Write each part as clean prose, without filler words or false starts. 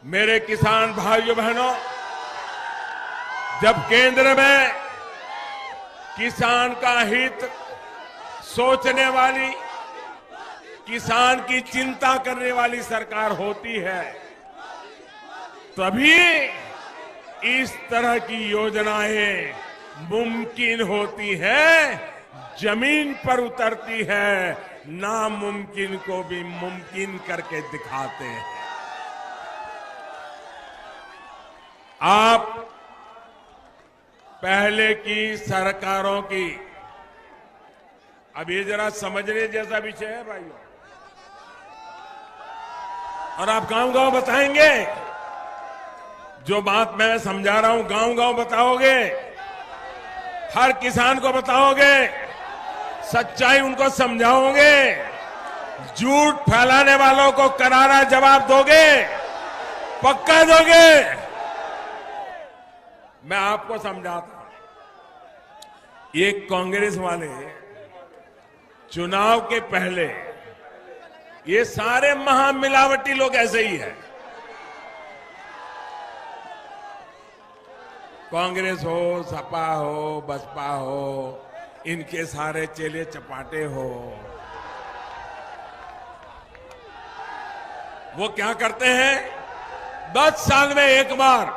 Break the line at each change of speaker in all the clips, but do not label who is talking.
मेरे किसान भाइयों बहनों, जब केंद्र में किसान का हित सोचने वाली, किसान की चिंता करने वाली सरकार होती है, तभी इस तरह की योजनाएं मुमकिन होती है, जमीन पर उतरती है, नामुमकिन को भी मुमकिन करके दिखाते हैं। आप पहले की सरकारों की, अब ये जरा समझने जैसा विषय है भाइयों, और आप गांव-गांव बताएंगे, जो बात मैं समझा रहा हूं गांव-गांव बताओगे, हर किसान को बताओगे, सच्चाई उनको समझाओगे, झूठ फैलाने वालों को करारा जवाब दोगे, पक्का दोगे। मैं आपको समझाता हूं, ये कांग्रेस वाले चुनाव के पहले, ये सारे महामिलावटी लोग ऐसे ही हैं। कांग्रेस हो, सपा हो, बसपा हो, इनके सारे चेले चपाटे हो, वो क्या करते हैं, 10 साल में एक बार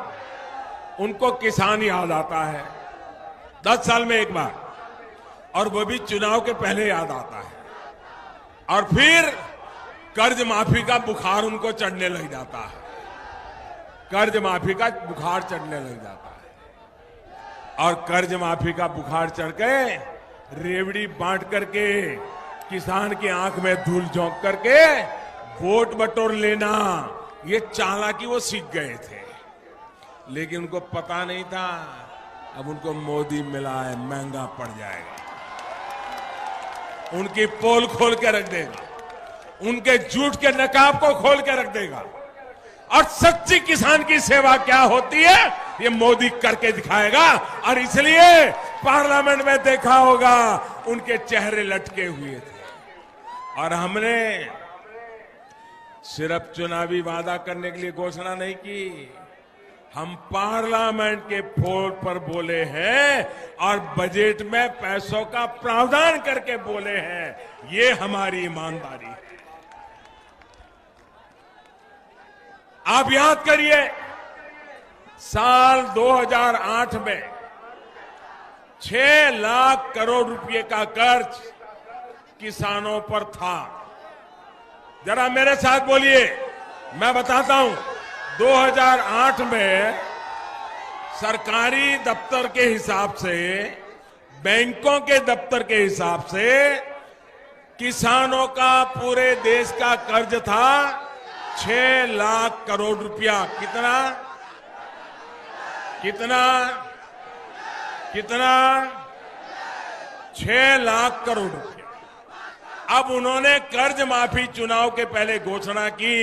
उनको किसान याद आता है, 10 साल में एक बार, और वो भी चुनाव के पहले याद आता है, और फिर कर्ज माफी का बुखार उनको चढ़ने लग जाता है, कर्ज माफी का बुखार चढ़ने लग जाता है, और कर्ज माफी का बुखार चढ़ के रेवड़ी बांट करके, किसान की आंख में धूल झोंक करके वोट बटोर लेना, ये चालाकी वो सीख गए थे, लेकिन उनको पता नहीं था अब उनको मोदी मिला है, महंगा पड़ जाएगा, उनकी पोल खोल के रख देगा, उनके झूठ के नकाब को खोल के रख देगा, और सच्ची किसान की सेवा क्या होती है ये मोदी करके दिखाएगा। और इसलिए पार्लियामेंट में देखा होगा उनके चेहरे लटके हुए थे, और हमने सिर्फ चुनावी वादा करने के लिए घोषणा नहीं की, हम पार्लियामेंट के फ्लोर पर बोले हैं और बजट में पैसों का प्रावधान करके बोले हैं, ये हमारी ईमानदारी है। आप याद करिए, साल 2008 में 6 लाख करोड़ रुपए का कर्ज किसानों पर था। जरा मेरे साथ बोलिए, मैं बताता हूं, 2008 में सरकारी दफ्तर के हिसाब से, बैंकों के दफ्तर के हिसाब से किसानों का पूरे देश का कर्ज था 6 लाख करोड़ रुपया। कितना कितना कितना 6 लाख करोड़ रुपया। अब उन्होंने कर्ज माफी चुनाव के पहले घोषणा की,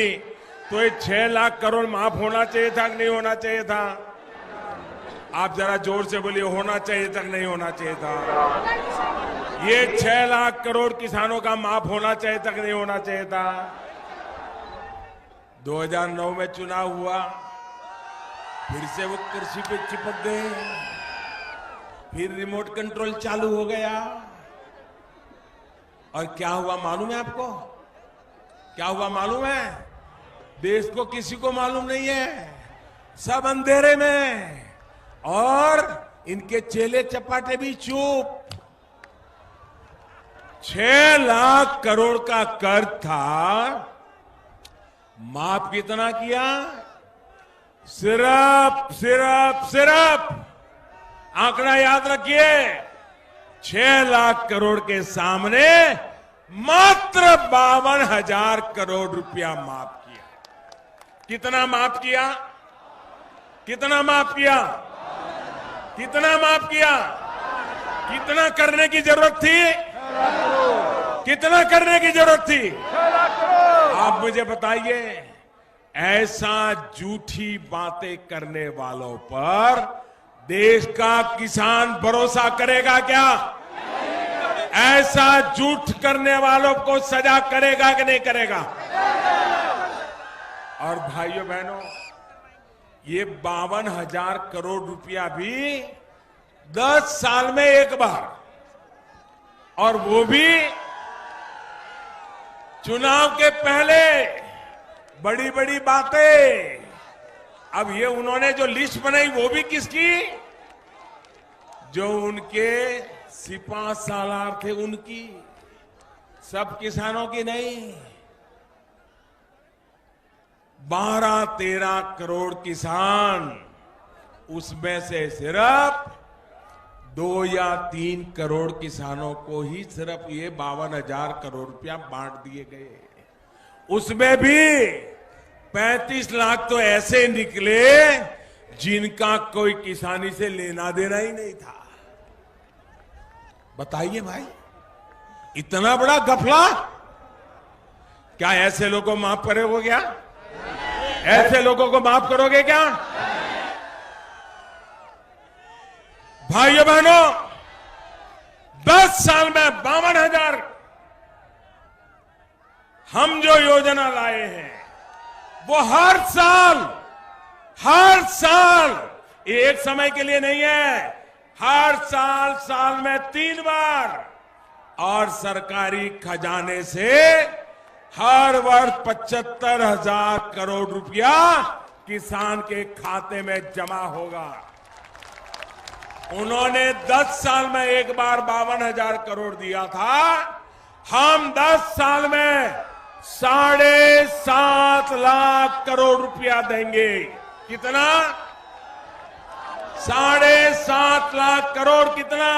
तो ये 6 लाख करोड़ माफ होना चाहिए था कि नहीं होना चाहिए था? आप जरा जोर से बोलिए, होना चाहिए था कि नहीं होना चाहिए था? ये 6 लाख करोड़ किसानों का माफ होना चाहिए था कि नहीं होना चाहिए था? 2009 में चुनाव हुआ, फिर से वो कुर्सी पे चिपक गए, फिर रिमोट कंट्रोल चालू हो गया, और क्या हुआ मालूम है आपको? क्या हुआ मालूम है? देश को किसी को मालूम नहीं है, सब अंधेरे में, और इनके चेले चपाटे भी चुप। 6 लाख करोड़ का कर्ज था, माफ कितना किया? सिर्फ आंकड़ा याद रखिए, 6 लाख करोड़ के सामने मात्र 52,000 करोड़ रुपया माफ किया। कितना माफ किया? कितना माफ किया? कितना माफ किया? कितना करने की जरूरत थी? कितना करने की जरूरत थी? आप मुझे बताइए, ऐसा झूठी बातें करने वालों पर देश का किसान भरोसा करेगा क्या? ऐसा झूठ करने वालों को सजा करेगा कि नहीं करेगा? और भाइयों बहनों, ये 52,000 करोड़ रुपया भी 10 साल में एक बार, और वो भी चुनाव के पहले। बड़ी बड़ी बातें। अब ये उन्होंने जो लिस्ट बनाई वो भी किसकी? जो उनके सिपा सालार थे उनकी, सब किसानों की नहीं। 12-13 करोड़ किसान, उसमें से सिर्फ 2 या 3 करोड़ किसानों को ही सिर्फ ये 52,000 करोड़ रुपया बांट दिए गए। उसमें भी 35 लाख तो ऐसे निकले जिनका कोई किसानी से लेना देना ही नहीं था। बताइए भाई, इतना बड़ा घपला। क्या ऐसे लोगों को माफ करोगे? क्या ऐसे लोगों को माफ करोगे क्या? भाइयों बहनों, 10 साल में 52,000 हम जो योजना लाए हैं वो हर साल, ये एक समय के लिए नहीं है, हर साल में 3 बार, और सरकारी खजाने से हर वर्ष 75,000 करोड़ रुपया किसान के खाते में जमा होगा। उन्होंने 10 साल में एक बार 52,000 करोड़ दिया था, हम 10 साल में 7.5 लाख करोड़ रुपया देंगे। कितना? 7.5 लाख करोड़। कितना?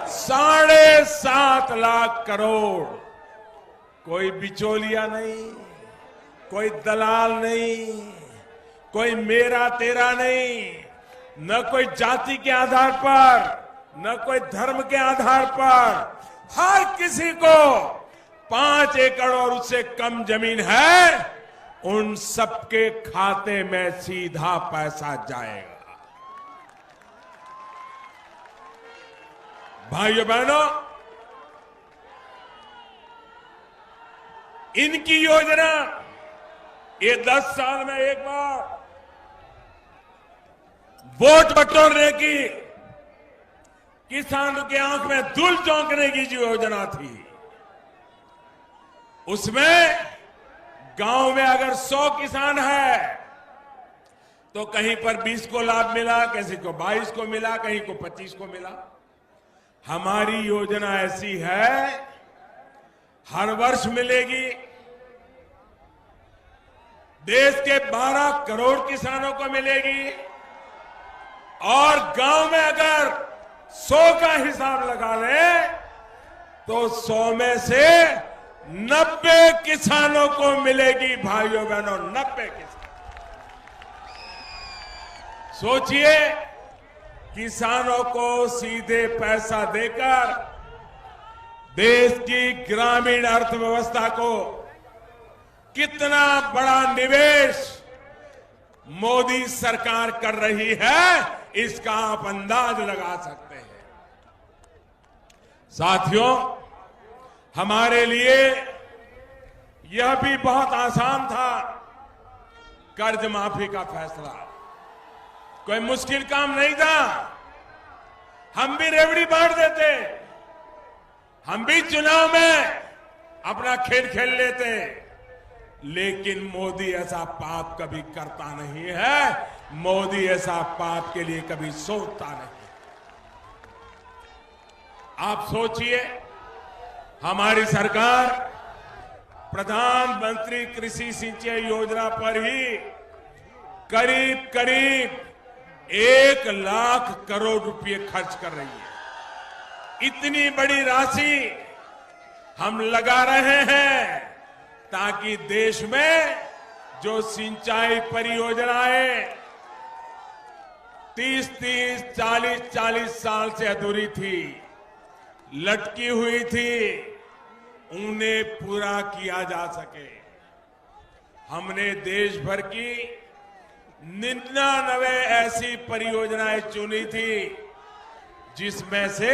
7.5 लाख करोड़। कोई बिचौलिया नहीं, कोई दलाल नहीं, कोई मेरा तेरा नहीं, न कोई जाति के आधार पर, न कोई धर्म के आधार पर। हर किसी को 5 एकड़ और उससे कम जमीन है, उन सबके खाते में सीधा पैसा जाएगा। भाइयों बहनों, इनकी योजना ये 10 साल में एक बार वोट बटोरने की, किसानों के आंख में धूल झोंकने की जो योजना थी, उसमें गांव में अगर 100 किसान है तो कहीं पर 20 को लाभ मिला, किसी को 22 को मिला, कहीं को 25 को मिला। हमारी योजना ऐसी है, हर वर्ष मिलेगी। देश के 12 करोड़ किसानों को मिलेगी, और गांव में अगर 100 का हिसाब लगा ले तो 100 में से 90 किसानों को मिलेगी। भाइयों बहनों, 90 किसान। सोचिए, किसानों को सीधे पैसा देकर देश की ग्रामीण अर्थव्यवस्था को कितना बड़ा निवेश मोदी सरकार कर रही है, इसका आप अंदाज लगा सकते हैं। साथियों, हमारे लिए यह भी बहुत आसान था कर्ज माफी का फैसला। कोई मुश्किल काम नहीं था। हम भी रेवड़ी बांट देते, हम भी चुनाव में अपना खेल खेल लेते, लेकिन मोदी ऐसा पाप कभी करता नहीं है। मोदी ऐसा पाप के लिए कभी सोचता नहीं। आप सोचिए, हमारी सरकार प्रधानमंत्री कृषि सिंचाई योजना पर ही करीब करीब 1 लाख करोड़ रुपए खर्च कर रही है। इतनी बड़ी राशि हम लगा रहे हैं ताकि देश में जो सिंचाई परियोजनाएं 30-30, 40-40 साल से अधूरी थी, लटकी हुई थी, उन्हें पूरा किया जा सके। हमने देश भर की 99 ऐसी परियोजनाएं चुनी थी जिसमें से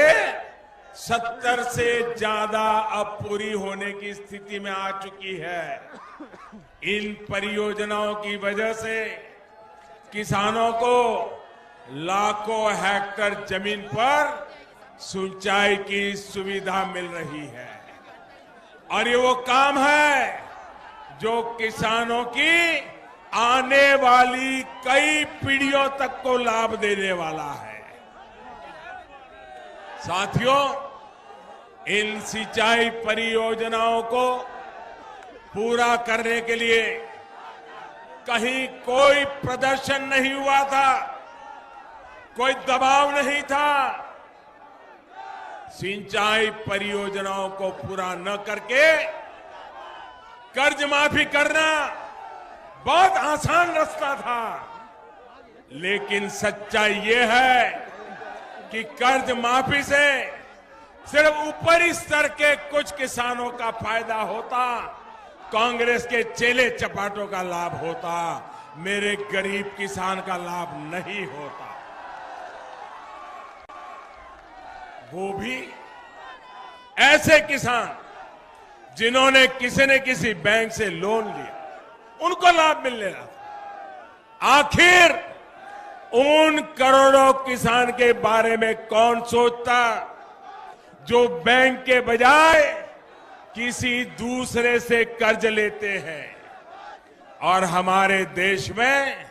70 से ज्यादा अब पूरी होने की स्थिति में आ चुकी है। इन परियोजनाओं की वजह से किसानों को लाखों हेक्टेयर जमीन पर सिंचाई की सुविधा मिल रही है और ये वो काम है जो किसानों की आने वाली कई पीढ़ियों तक को लाभ देने वाला है। साथियों, इन सिंचाई परियोजनाओं को पूरा करने के लिए कहीं कोई प्रदर्शन नहीं हुआ था, कोई दबाव नहीं था। सिंचाई परियोजनाओं को पूरा न करके कर्ज माफी करना बहुत आसान रास्ता था, लेकिन सच्चाई ये है कि कर्ज माफी से सिर्फ ऊपरी स्तर के कुछ किसानों का फायदा होता, कांग्रेस के चेले चपाटों का लाभ होता, मेरे गरीब किसान का लाभ नहीं होता। वो भी ऐसे किसान जिन्होंने किसी न किसी बैंक से लोन लिया, उनको लाभ मिलने लगा। आखिर उन करोड़ों किसान के बारे में कौन सोचता जो बैंक के बजाय किसी दूसरे से कर्ज लेते हैं। और हमारे देश में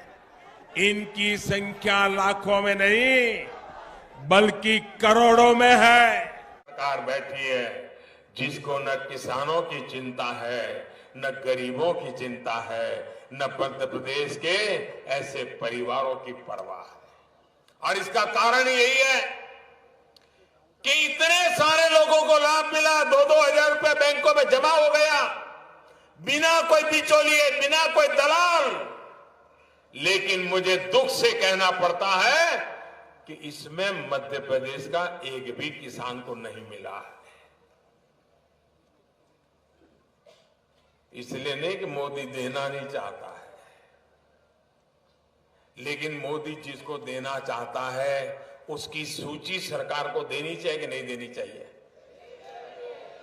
इनकी संख्या लाखों में नहीं बल्कि करोड़ों में है।
सरकार बैठी है जिसको न किसानों की चिंता है, न गरीबों की चिंता है, न मध्य प्रदेश के ऐसे परिवारों की परवाह है। और इसका कारण यही है कि इतने सारे लोगों को लाभ मिला, 2-2 हजार रुपए बैंकों में जमा हो गया, बिना कोई बिचौलिए, बिना कोई दलाल। लेकिन मुझे दुख से कहना पड़ता है कि इसमें मध्य प्रदेश का एक भी किसान को नहीं मिला है। इसलिए नहीं कि मोदी देना नहीं चाहता है, लेकिन मोदी जिसको देना चाहता है उसकी सूची सरकार को देनी चाहिए कि नहीं देनी चाहिए।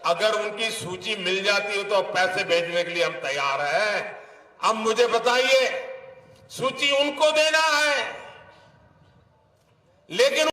अगर उनकी सूची मिल जाती हो तो पैसे भेजने के लिए हम तैयार हैं। अब मुझे बताइए, सूची उनको देना है लेकिन